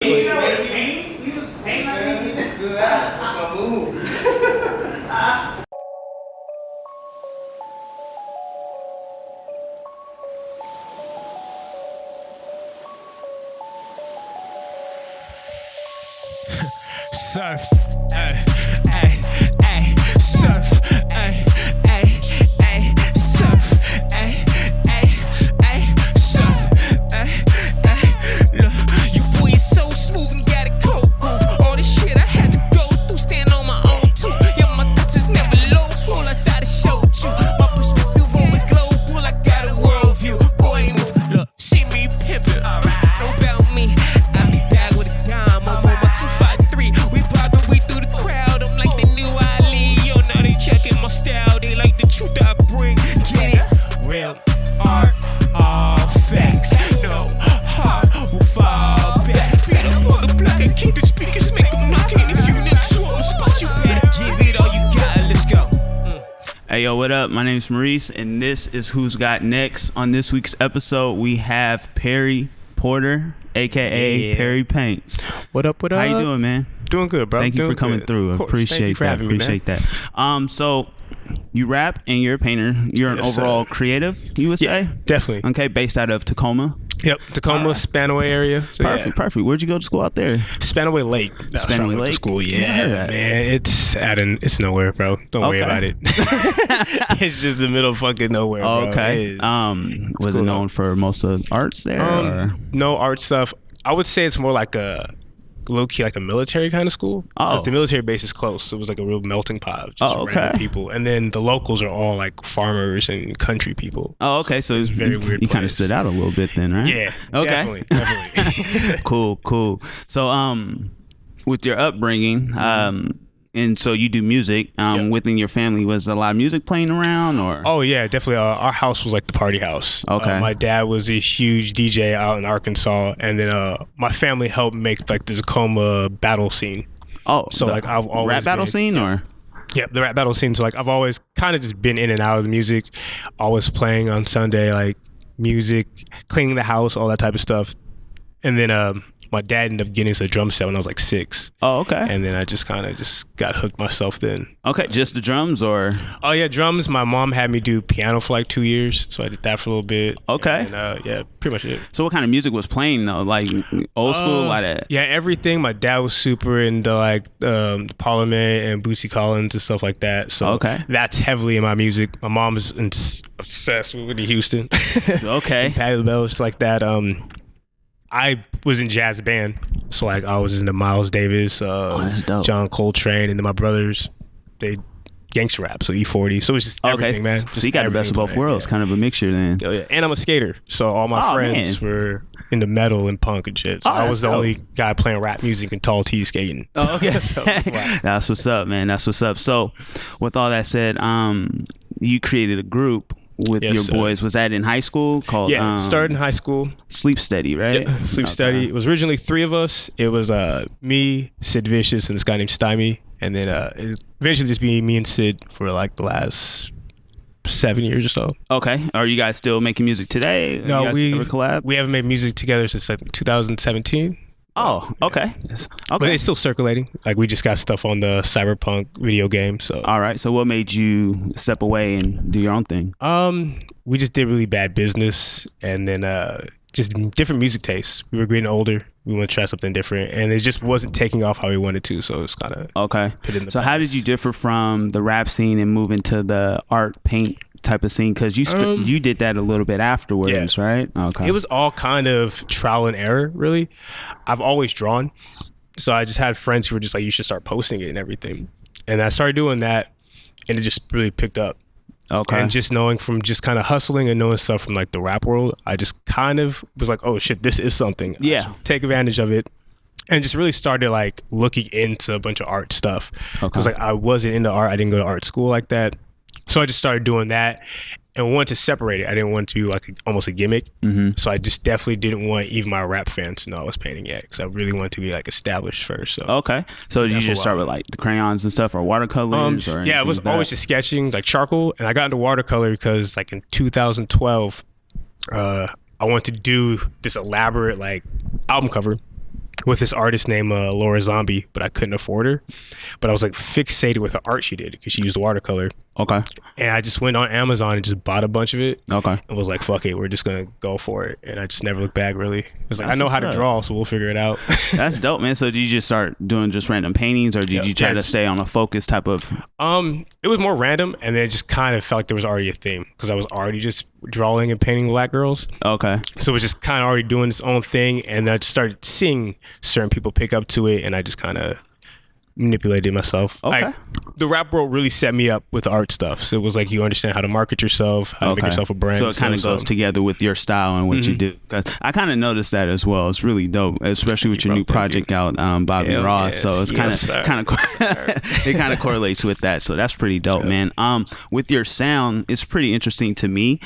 Surf, surf, surf, surf, look, you boy is so smooth and got a cold groove. All this shit I had to go through, stand on my own too. Yeah, my thoughts is never local, I thought I showed you. My perspective always global, I got a worldview. Boy, move, look, see me pimpin', know about me. I be back with a dime, I'm on my 253. We poppin', we through the crowd, I'm like the new Ali. Yo, now they checking my style, they like the truth I bring. Get it? Real art, all facts. No heart will fall back. Better pull the block and keep the speakers, make them knock. And if you niggas want a spot, you better give it all you got. Let's go. Hey yo, what up? My name is Maurice, and this is Who's Got Next. On this week's episode, we have Perry Porter, aka Perry Paints. What up? What up? How you doing, man? Doing good, bro. Thank you for coming through. I appreciate that. Appreciate that. So you rap and you're a painter. You're an overall creative, you would say? Definitely. Okay, based out of Tacoma. Yep, Tacoma, Spanaway area. So Perfect. Where'd you go to school out there? Spanaway Lake. Spanaway Lake. School. Yeah, man. It's nowhere, bro. Don't worry about it. It's just the middle of fucking nowhere, bro. Okay. Was it known for most of the arts there? Or? No art stuff. I would say it's more like a low-key, like a military kind of school. Because the military base is close. So it was like a real melting pot of just random people. And then the locals are all like farmers and country people. Oh, okay. So it's very weird. You kind of stood out a little bit then, right? Yeah. Okay. Definitely. Cool. So with your upbringing, and so you do music, within your family, was a lot of music playing around, or? Oh yeah, definitely. Our house was like the party house. Okay. My dad was a huge DJ out in Arkansas, and then my family helped make like the Tacoma battle scene. Oh, so like I've always rap battle scene, or? Yeah, the rap battle scene. So like I've always kind of just been in and out of the music, always playing on Sunday, like music, cleaning the house, all that type of stuff. And then my dad ended up getting us a drum set when I was like 6. Oh, okay. And then I just kind of got hooked myself then. Okay, just the drums, or? Oh yeah, drums. My mom had me do piano for like 2 years, so I did that for a little bit. Okay. And, yeah, pretty much it. So what kind of music was playing though? Like old school, like that? Yeah, everything. My dad was super into like Parliament and Bootsy Collins and stuff like that. So that's heavily in my music. My mom is obsessed with Whitney Houston. Okay. Patti LaBelle, just like that. I was in jazz band, so like I was into Miles Davis, that's dope. John Coltrane, and then my brothers, they gangster rap, so E40. So it's just everything, man. So you got the best of both worlds, kind of a mixture then. Oh, yeah. And I'm a skater, so all my friends were into metal and punk and shit. So I was the only guy playing rap music and tall T skating. Oh, okay. So, wow. That's what's up, man. That's what's up. So with all that said, you created a group with your boys. Was that in high school? Called started in high school. Sleep Steady, right? Yeah, Sleep Steady. It was originally 3 of us. It was me, Sid Vicious, and this guy named Stymie. And then it eventually just be me and Sid for like the last 7 years or so. Okay. Are you guys still making music today? No, we ever collab? We haven't made music together since like 2017. Oh, okay. But it's still circulating. Like we just got stuff on the Cyberpunk video game. So all right. So what made you step away and do your own thing? We just did really bad business, and then just different music tastes. We were getting older. We want to try something different, and it just wasn't taking off how we wanted to. So it's kind of okay. So how did you differ from the rap scene and move into the art paint type of scene? Because you did that a little bit afterwards, right? Okay. It was all kind of trial and error, really. I've always drawn, so I just had friends who were just like, you should start posting it and everything, and I started doing that, and it just really picked up. Okay. And just knowing from just kind of hustling and knowing stuff from like the rap world, I just kind of was like, oh shit, this is something. Yeah. Take advantage of it. And just really started like looking into a bunch of art stuff. Because like I wasn't into art. I didn't go to art school like that. So I just started doing that and wanted to separate it. I didn't want it to be like almost a gimmick. Mm-hmm. So I just definitely didn't want even my rap fans to know I was painting yet, because I really wanted to be like established first. So okay. So did you just start with like the crayons and stuff, or watercolors? Or yeah, it was always just sketching, like charcoal. And I got into watercolor because like in 2012, I wanted to do this elaborate like album cover. with this artist named Laura Zombie, but I couldn't afford her. But I was like fixated with the art she did because she used watercolor. Okay. And I just went on Amazon and just bought a bunch of it. Okay. And was like, fuck it, we're just gonna go for it. And I just never looked back really. It was like, That's I know how what's to up. draw, so we'll figure it out. That's dope, man. So did you just start doing just random paintings, or did you try to stay on a focus type of? It was more random, and then it just kind of felt like there was already a theme because I was already just drawing and painting black girls. Okay. So it was just kind of already doing its own thing, and I just started seeing certain people pick up to it, and I just kind of manipulated myself. Okay. Like, the rap world really set me up with art stuff. So it was like you understand how to market yourself, how to make yourself a brand. So it kind of goes together with your style and what you do. 'Cause I kind of noticed that as well. It's really dope, especially with your new project out, Bobby Hell Ross. yes. So it's kind Yes, sir. of it kind of correlates with that. So that's pretty dope, man. With your sound, it's pretty interesting to me,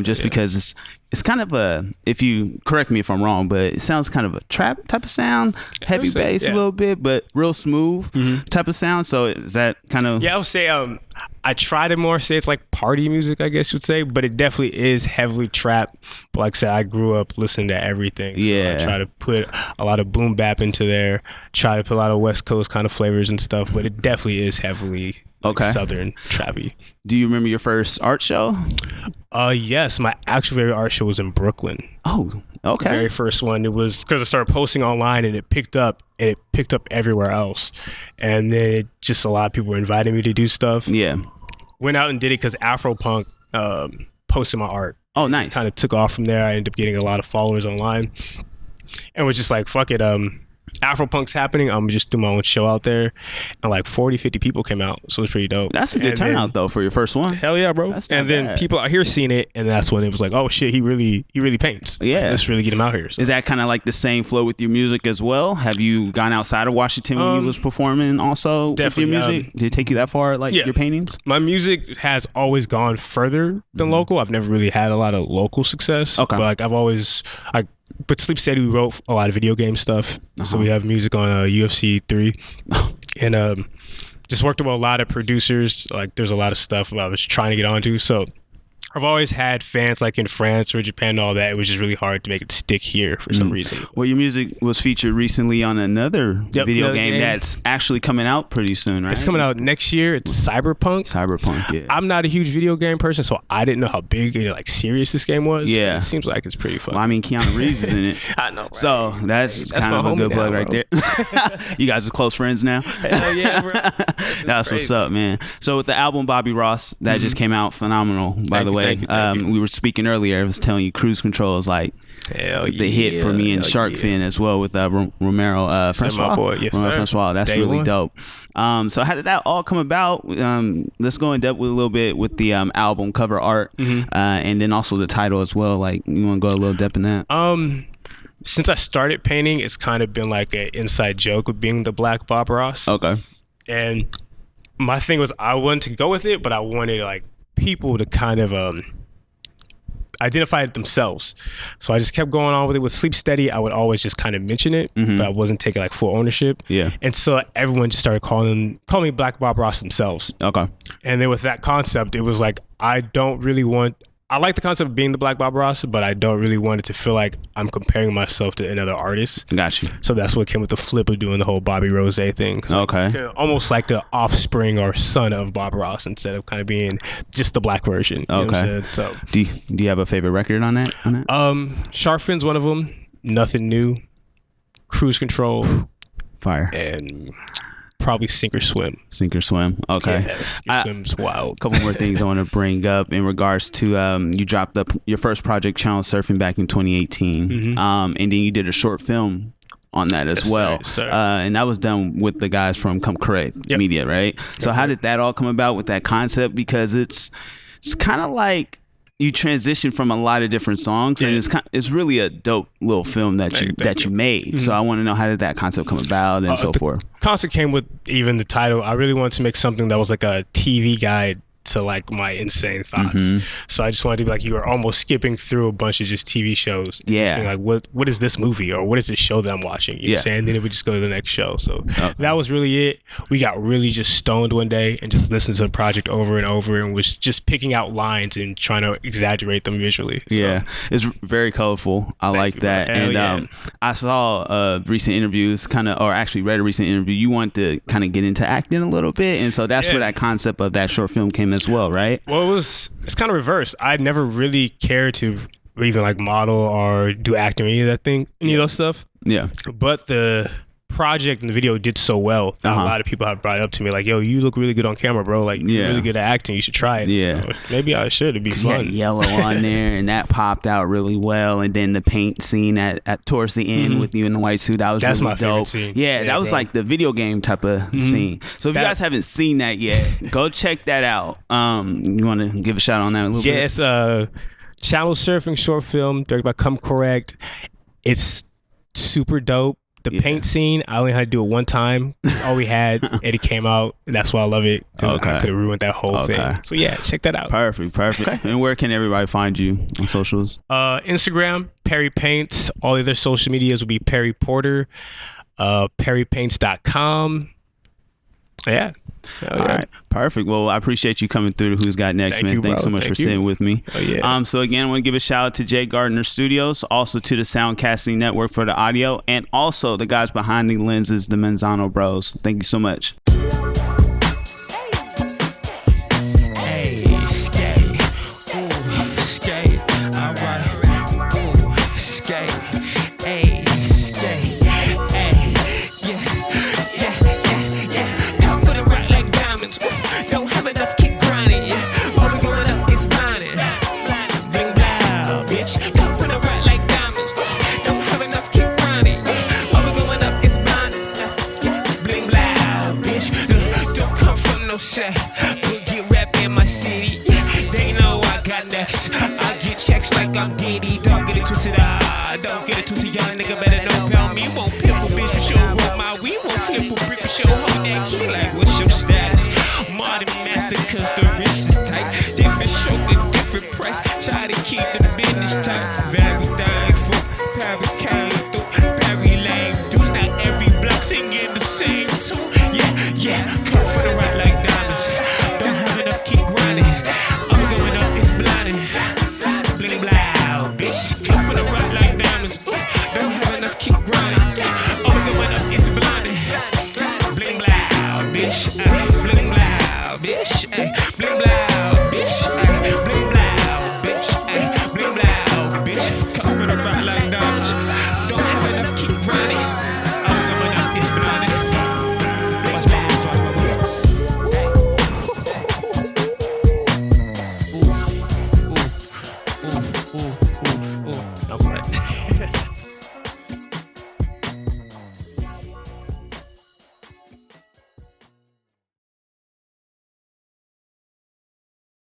just because it's kind of a, if you correct me if I'm wrong, but it sounds kind of a trap type of sound, heavy bass a little bit, but real smooth type of sound. So is that kind of? Yeah, I would say I try to more say it's like party music, I guess you'd say, but it definitely is heavily trap. But like I said, I grew up listening to everything. Yeah. So I try to put a lot of boom bap into there, try to put a lot of West Coast kind of flavors and stuff, but it definitely is heavily Southern trappy. Do you remember your first art show? Yes, my actual very art show was in Brooklyn. Oh, okay. The very first one. It was because I started posting online and it picked up everywhere else. And then it just, a lot of people were inviting me to do stuff. Yeah. Went out and did it because Afropunk posted my art. Oh, nice. Kind of took off from there. I ended up getting a lot of followers online and was just like, fuck it. Afropunk's happening. I'm just do my own show out there, and like 40-50 people came out, so it was pretty dope. That's a good turnout though for your first one. Hell yeah, bro. And then people out here seeing it, and that's when it was like, oh shit, he really paints. Yeah, like, let's really get him out here. So. Is that kind of like the same flow with your music as well? Have you gone outside of Washington when you was performing also definitely, with your music? Did it take you that far, like your paintings? My music has always gone further than local. I've never really had a lot of local success. Okay, but like I've always but Sleep Steady, we wrote a lot of video game stuff. So we have music on UFC 3. And just worked with a lot of producers. Like there's a lot of stuff I was trying to get onto. So I've always had fans like in France or Japan and all that. It was just really hard to make it stick here for some reason. Well, your music was featured recently on another video game that's actually coming out pretty soon, right? It's coming out next year. It's Cyberpunk. Yeah. I'm not a huge video game person, so I didn't know how big and like serious this game was. Yeah. It seems like it's pretty fun. Well, I mean, Keanu Reeves is in it. I know, right? So that's kind of a good plug right there. You guys are close friends now? Hell yeah, bro. That's what's up, man. So with the album Bobby Ross, that just came out, phenomenal, by the way. Thank you. We were speaking earlier. I was telling you, Cruise Control is like the hit for me, and Shark Fin as well with Romero Francois. Francois. That's Day really one. Dope. So how did that all come about? Let's go in depth with a little bit with the album cover art, and then also the title as well. Like, you want to go a little depth in that? Since I started painting, it's kind of been like an inside joke of being the Black Bob Ross. Okay. And my thing was, I wanted to go with it, but I wanted like people to kind of identify it themselves. So I just kept going on with it. With Sleep Steady, I would always just kind of mention it, but I wasn't taking like full ownership. Yeah. And so everyone just started calling me Black Bob Ross themselves. Okay. And then with that concept, it was like, I like the concept of being the Black Bob Ross, but I don't really want it to feel like I'm comparing myself to another artist. Got you. So that's what came with the flip of doing the whole Bobby Rose thing. Okay. Almost like the offspring or son of Bob Ross instead of kind of being just the black version. You know what I'm saying? So do you have a favorite record on that? Shark Fin's one of them. Nothing New. Cruise Control. Fire. And probably Sink or Swim. Sink or Swim. Okay. Yeah, Sink or Swim's wild. A couple more things I want to bring up in regards to you dropped your first project, Channel Surfing, back in 2018, and then you did a short film on that as well. Sir. And that was done with the guys from Come Correct Media, right? So how did that all come about with that concept? Because it's kind of like you transition from a lot of different songs, and it's really a dope little film that you made. So I want to know, how did that concept come about and so forth? Concept came with even the title. I really wanted to make something that was like a TV guide to like my insane thoughts. So I just wanted to be like, you are almost skipping through a bunch of just TV shows. Yeah. Saying like, what is this movie or what is this show that I'm watching? You know what I'm saying? And then it would just go to the next show. So that was really it. We got really just stoned one day and just listened to the project over and over and was just picking out lines and trying to exaggerate them visually. Yeah, it's very colorful. I like that. And I saw recent interviews, or actually read a recent interview. You want to kind of get into acting a little bit, and so that's where that concept of that short film came as well, right? Well, it's kind of reversed. I never really cared to even like model or do acting or any of those stuff. Yeah. But the project and the video did so well that a lot of people have brought it up to me like, yo, you look really good on camera, bro. Like, you're really good at acting. You should try it. Yeah. So maybe I should. It'd be fun. You had yellow on there, and that popped out really well. And then the paint scene at towards the end with you in the white suit, that was That's really my dope. favorite scene. Yeah, that was like the video game type of scene. So if you guys haven't seen that yet, go check that out. You want to give a shout out on that a little bit? Yeah, it's a channel surfing short film directed by Come Correct. It's super dope. The paint scene, I only had to do it one time. That's all we had, and it came out. And that's why I love it, because I could have ruined that whole thing. So yeah, check that out. Perfect. Okay. And where can everybody find you on socials? Instagram, Perry Paints. All the other social medias will be Perry Porter, perrypaints.com. Yeah. All right, perfect. Well, I appreciate you coming through to Who's Got Next, man. Thanks so much for sitting with me. So again, I want to give a shout out to Garner Studios, also to the Soundcasting Network for the audio, and also the guys behind the lenses, the Manzano Bros. Thank you so much. I'm giddy, don't get it twisted, don't get it twisted, young nigga better don't pay on me. Won't pimp a bitch for sure, roll my weed, won't flip a brick for sure, hold that key like